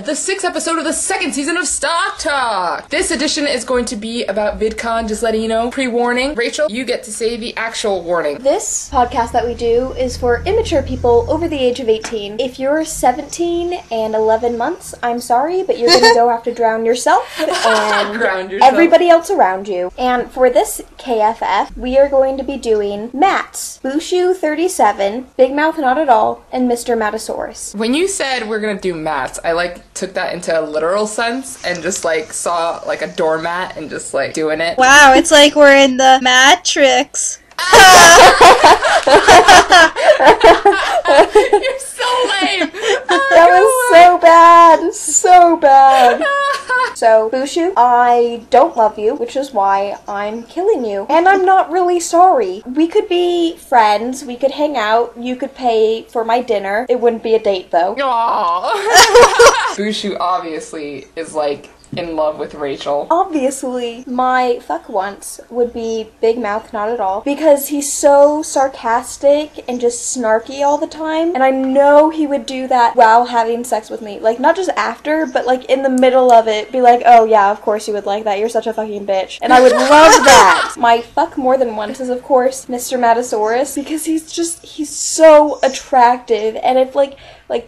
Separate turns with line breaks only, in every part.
The 6th episode of the 2nd season of Stock Talk. This edition is going to be about Vidcon, just letting you know, pre-warning. Rachel, you get to say the actual warning.
This podcast that we do is for immature people over the age of 18. If you're 17 and 11 months, I'm sorry, but you're gonna go have to drown yourself and everybody else around you. And for this KFF, we are going to be doing Mats, Bushu 37, Big Mouth Not At All, and Mr. Matasaurus.
When you said we're gonna do Mats, I took that into a literal sense and just saw a doormat and just doing it.
Wow, it's like we're in the Matrix.
You're so lame.
That was so bad. So, Bushu, I don't love you, which is why I'm killing you. And I'm not really sorry. We could be friends, we could hang out, you could pay for my dinner. It wouldn't be a date, though.
Aww. Bushu obviously is in love with Rachel.
Obviously, my fuck once would be Big Mouth Not At All, because he's so sarcastic and just snarky all the time, and I know he would do that while having sex with me. Not just after, but in the middle of it, be like, oh yeah, of course you would like that, you're such a fucking bitch. And I would love that. My fuck more than once is, of course, Mr. Matasaurus, because he's so attractive, and if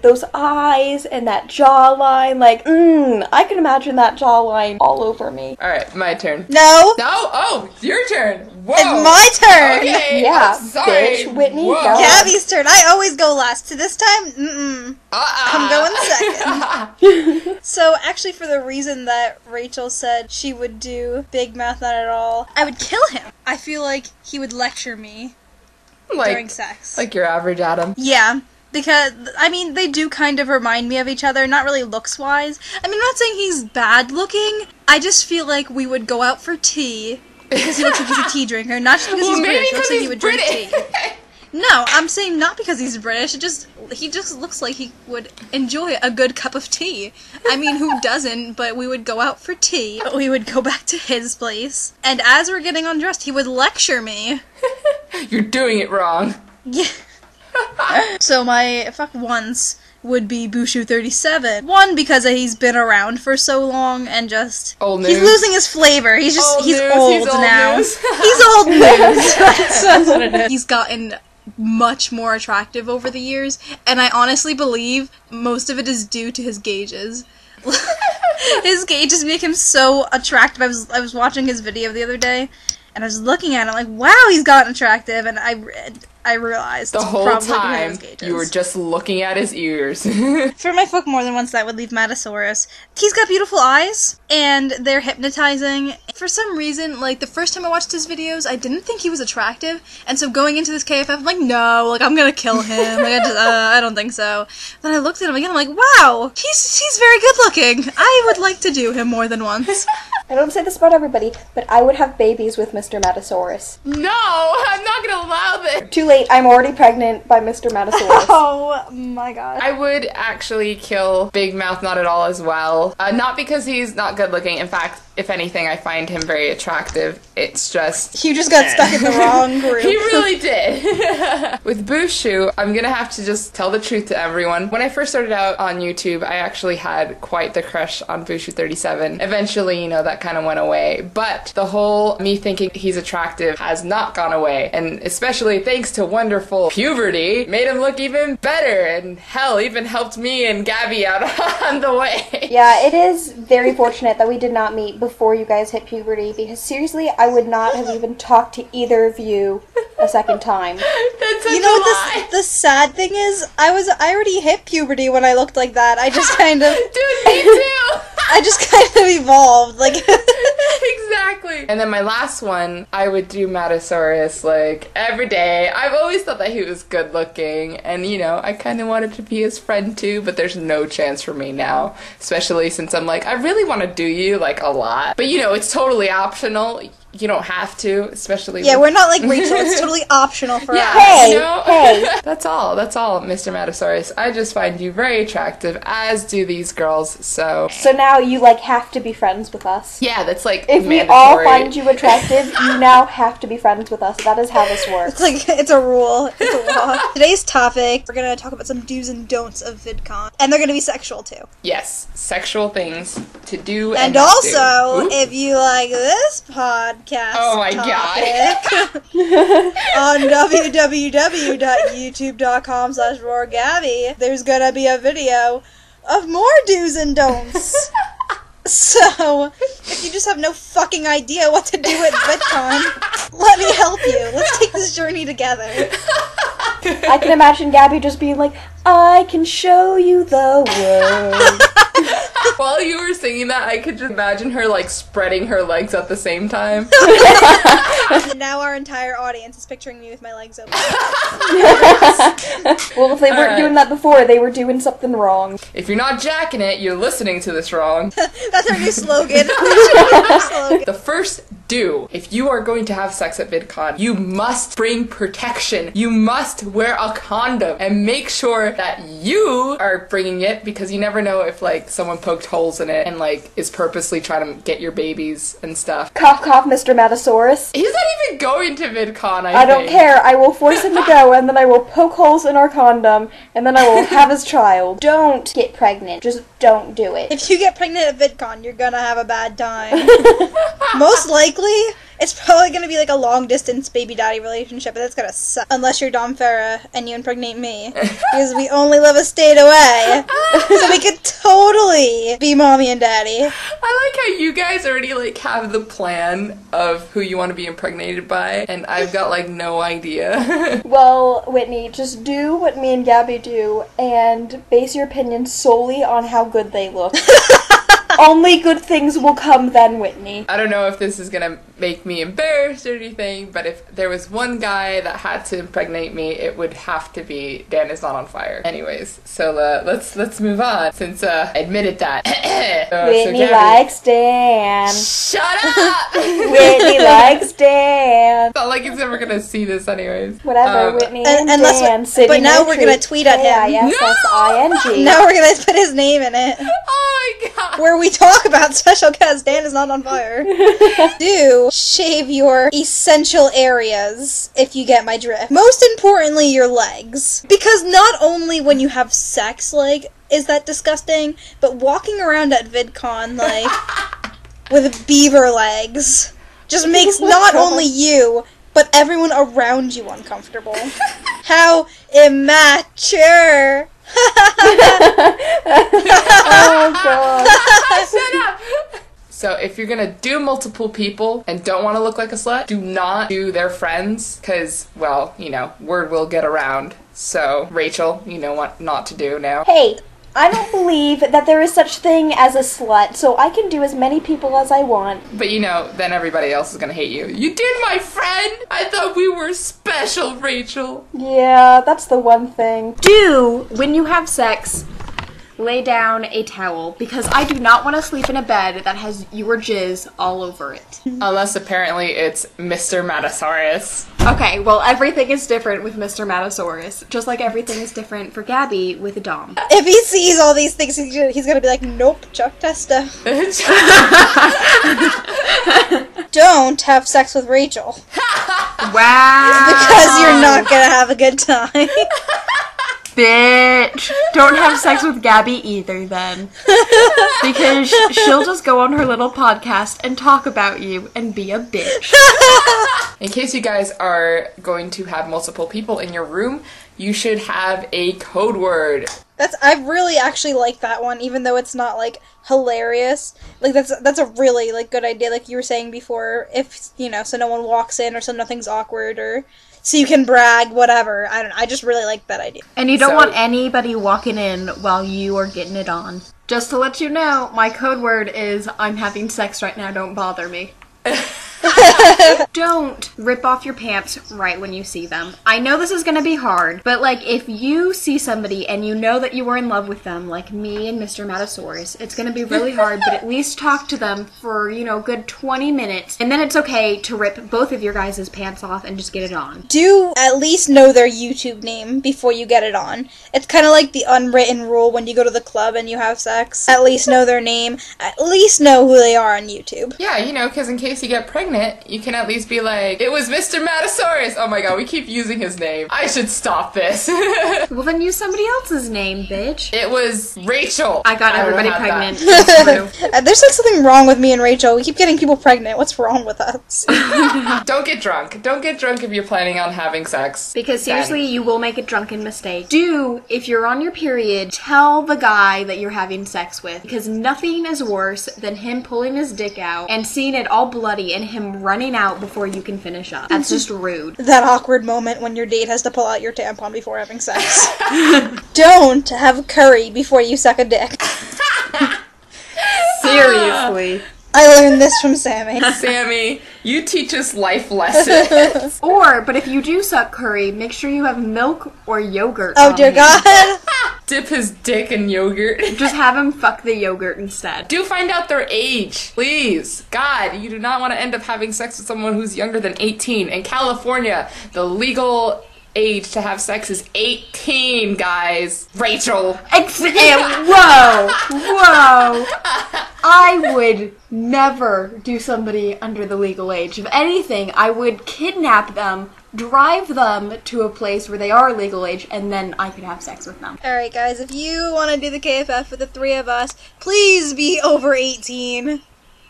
those eyes and that jawline, I can imagine that jawline all over me.
Alright, my turn.
No.
No? Oh, your turn. Whoa.
It's my turn.
Okay,
yeah,
sorry.
bitch, Whitney, go.
Gabbie's turn. I always go last. To this time, I'm going second. So, actually, for the reason that Rachel said she would do Big Mouth Not At All, I would kill him. I feel like he would lecture me during sex.
Like your average Adam.
Yeah. Because, they do kind of remind me of each other, not really looks-wise. I'm not saying he's bad-looking, I just feel like we would go out for tea, because he looks like he's a tea drinker, not just because he's British, he looks like he would drink tea. No, I'm saying not because he's British, he just looks like he would enjoy a good cup of tea. Who doesn't, but we would go out for tea, we would go back to his place, and as we're getting undressed, he would lecture me.
You're doing it wrong.
Yeah. So my fuck once would be Bushu 37. One, because he's been around for so long and just...
Old news.
He's losing his flavor. He's old now.
News.
He's old news. That's what it is. He's gotten much more attractive over the years, and I honestly believe most of it is due to his gauges. His gauges make him so attractive. I was watching his video the other day, and I was looking at him wow, he's gotten attractive, and I realized
the whole time
his
you were just looking at his ears.
For my fuck more than once, that would leave Matasaurus. He's got beautiful eyes, and they're hypnotizing. For some reason, the first time I watched his videos, I didn't think he was attractive, and so going into this KFF, I'm no, I'm gonna kill him. I don't think so. Then I looked at him again, I'm wow, he's very good looking. I would like to do him more than once.
I don't say this about everybody, but I would have babies with Mr. Matasaurus.
No, I'm not gonna allow this.
Too late, I'm already pregnant by Mr. Matasaurus.
Oh my god.
I would actually kill Big Mouth Not At All as well. Not because he's not good looking. In fact, if anything, I find him very attractive. It's just...
You just got stuck in the wrong group.
He really did. With Bushu, I'm gonna have to just tell the truth to everyone. When I first started out on YouTube, I actually had quite the crush on Bushu 37. Eventually, that kind of went away. But the whole me thinking he's attractive has not gone away. And especially thanks to wonderful puberty, made him look even better. And hell, even helped me and Gabbie out on the way.
Yeah, it is very fortunate that we did not meet before you guys hit puberty, because seriously, I would not have even talked to either of you a second time.
That's such
you know what the sad thing is? I already hit puberty when I looked like that. I just kind of...
Dude, me too!
I just kind of evolved,
Exactly. And then my last one, I would do Matasaurus, every day. I've always thought that he was good looking, and, I kind of wanted to be his friend too, but there's no chance for me now. Especially since I'm I really want to do you, a lot. But, it's totally optional. You don't have to, especially
we're not like Rachel. It's totally optional for us.
Hey!
That's all, Mr. Matasaurus. I just find you very attractive, as do these girls, so...
So now you, have to be friends with us.
Yeah, that's,
if
mandatory.
we all find you attractive, you now have to be friends with us. That is how this works.
It's like, it's a rule. It's a law. Today's topic, we're gonna talk about some do's and don'ts of VidCon. And they're gonna be sexual, too.
Yes, sexual things to do
And
not
also,
do.
if you like this podcast
Oh my
topic, on www.youtube.com/RoarGabby, there's gonna be a video of more do's and don'ts. So, if you just have no fucking idea what to do at VidCon, let me help you. Let's take this journey together.
I can imagine Gabby just being like, I can show you the world.
While you were singing that, I could just imagine her, like, spreading her legs at the same time.
And now our entire audience is picturing me with my legs open.
Well, if they weren't doing that before, they were doing something wrong.
If you're not jacking it, you're listening to this wrong.
That's our new slogan.
The first do, if you are going to have sex at VidCon, you must bring protection. You must wear a condom and make sure that you are bringing it, because you never know if, like, someone poked holes in it and, like, is purposely trying to get your babies and stuff.
Cough, cough, Mr. Metasaurus.
He's not even going to VidCon,
I don't care. I will force him to go, and then I will poke holes in our condom, and then I will have his child. Don't get pregnant. Just don't do it.
If you get pregnant at VidCon, you're gonna have a bad time. Most likely, it's probably gonna be like a long-distance baby daddy relationship, and that's gonna suck. Unless you're Dom Farah and you impregnate me. Because we only live a state away. So we could totally be mommy and daddy.
I like how you guys already, like, have the plan of who you want to be impregnated by, and I've got, like, no idea.
Well, Whitney, just do what me and Gabby do, and base your opinion solely on how good they look. Only good things will come then, Whitney.
I don't know if this is gonna make me embarrassed or anything, but if there was one guy that had to impregnate me, it would have to be Dan Is Not on Fire. Anyways, so let's move on, since I admitted that.
Whitney
Gabby,
likes Dan.
shut up!
Whitney likes Dan.
It's not like he's ever gonna see this anyways.
Whatever, Whitney and
unless
Dan.
we-
sitting
but now
in a
we're gonna
tree.
tweet at him.
K-I-S-S-I-N-G.
Now we're gonna put his name in it.
Oh my god!
Where we talk about special guest Dan Is Not on Fire. Do shave your essential areas, if you get my drift. Most importantly, your legs. Because not only when you have sex, like, is that disgusting, but walking around at VidCon, like, with beaver legs, just makes not only you, but everyone around you uncomfortable. How immature.
Oh, God.
Shut up! So if you're gonna do multiple people and don't want to look like a slut, do not do their friends, because, well, you know, word will get around. So, Rachel, you know what not to do now.
Hey, I don't believe that there is such thing as a slut, so I can do as many people as I want.
But you know, then everybody else is gonna hate you. You did, my friend! I thought we were special, Rachel!
Yeah, that's the one thing. Do, when you have sex, lay down a towel, because I do not want to sleep in a bed that has your jizz all over it.
Unless apparently it's Mr. Matasaurus.
Okay, well, everything is different with Mr. Matasaurus, just like everything is different for Gabby with a Dom.
If he sees all these things, he's gonna be like, nope, Chuck Testa. Don't have sex with Rachel.
Wow!
Because you're not gonna have a good time.
Bitch! Don't have sex with Gabby either, then. Because she'll just go on her little podcast and talk about you and be a bitch.
In case you guys are going to have multiple people in your room, you should have a code word.
I really actually like that one, even though it's not, like, hilarious. Like, that's a really, like, good idea, like you were saying before, if, you know, so no one walks in, or so nothing's awkward, or so you can brag, whatever. I don't know, I just really like that idea.
And you don't want anybody walking in while you are getting it on. Just to let you know, my code word is, I'm having sex right now, don't bother me.
Don't rip off your pants right when you see them. I know this is gonna be hard, but like if you see somebody and you know that you were in love with them, like me and Mr. Matasaurus, it's gonna be really hard, but at least talk to them for, you know, good 20 minutes, and then it's okay to rip both of your guys' pants off and just get it on.
Do at least know their YouTube name before you get it on. It's kind of like the unwritten rule when you go to the club and you have sex. At least know their name. At least know who they are on YouTube.
Yeah, you know, because in case you get pregnant, you can at least be like, it was Mr. Matasaurus. Oh my god, we keep using his name. I should stop this.
Well, then use somebody else's name, bitch.
It was Rachel.
I got everybody pregnant.
There's like something wrong with me and Rachel. We keep getting people pregnant. What's wrong with us?
Don't get drunk. Don't get drunk if you're planning on having sex.
Because seriously, you will make a drunken mistake. If you're on your period, tell the guy that you're having sex with. Because nothing is worse than him pulling his dick out and seeing it all bloody and him running out before you can finish up. That's just rude.
That awkward moment when your date has to pull out your tampon before having sex. Don't have curry before you suck a dick.
Seriously.
I learned this from Sammy.
Sammy, you teach us life lessons.
But if you do suck curry, make sure you have milk or yogurt.
Oh dear God.
Dip his dick in yogurt.
Just have him fuck the yogurt instead.
Do find out their age, please. God, you do not want to end up having sex with someone who's younger than 18. In California, the legal age to have sex is 18, guys. Rachel.
Whoa. I would never do somebody under the legal age. If anything, I would kidnap them, drive them to a place where they are legal age, and then I could have sex with them.
Alright guys, if you want to do the KFF with the three of us, please be over 18.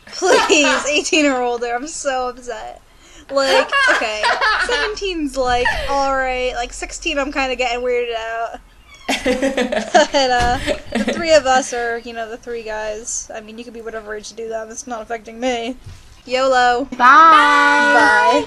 Please, 18 or older. I'm so upset. Like, okay, 17's like, alright, like 16 I'm kind of getting weirded out. But, the three of us are, you know, the three guys. I mean, you could be whatever age to do that, it's not affecting me. YOLO.
Bye.
Bye.